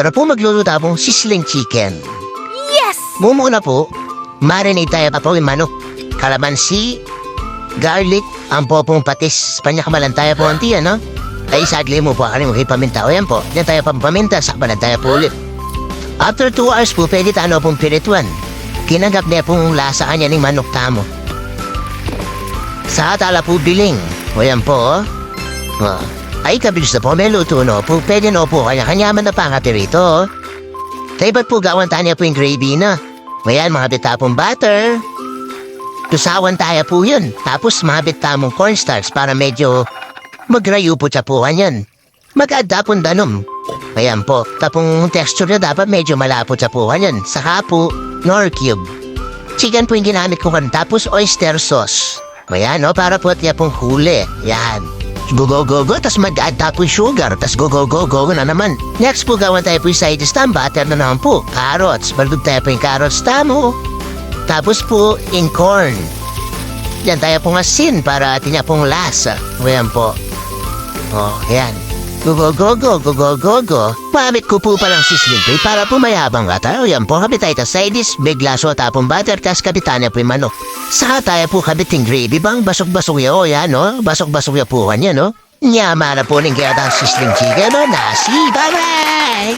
Tara po magluluto pong sizzling chicken. Yes! Mumuna po, marinate tayo pa po yung manok, kalamansi, garlic, ang popong patis, panyakamalan tayo po ang tiyan, no? Ay sagli mo po, mo kay paminta. O yan po, yan tayo pampaminta, sakbalan tayo po ulit. After 2 hours po, pwede tayo pong pirituan. Kinagap niya pong lasa kanya ng manok tamo. Sa atala po biling. O yan po, ay kabilis na po, may luto no po. Pwede no po, kanya-kanyaman na pangatirito. Tayo ba't po gawan tayo po yung gravy na? O yan, mga bitapong butter. Tusawan tayo po yun. Tapos mga bitamong cornstarch para medyo magrayo po tsapuhan yan. Mag-add pong danom. Ayan po, tapong texture na dapat medyo malapot tsapuhan yan. Saka po, nor cube. Chicken po yung ginamit ko kan. Tapos oyster sauce. Ayan no, para po tiya pong huli. Yan. Go, tas mag-add tapo sugar, tas go na naman. Next po gawan tayo po yung side dish ng butter na naman po. Carrots, balbog tayo po yung carrots tamo. Tapos po, in corn. Yan tayo pong asin para atin niya pong lasa. Ayan po. Oh, yan. Go. Pamit ko po palang sizzling tray para po mayabang ka tayo. Yan po, kabit tayo side dish, biglaso tapong butter, tas kapitan niya po yung manok. Saka tayo po kabiting gravy bang basok-basok ya o yan, no? Basok-basok ya po kanya, no? Nyama na po ng kaya sizzling chicken, no? Nasi, bye-bye!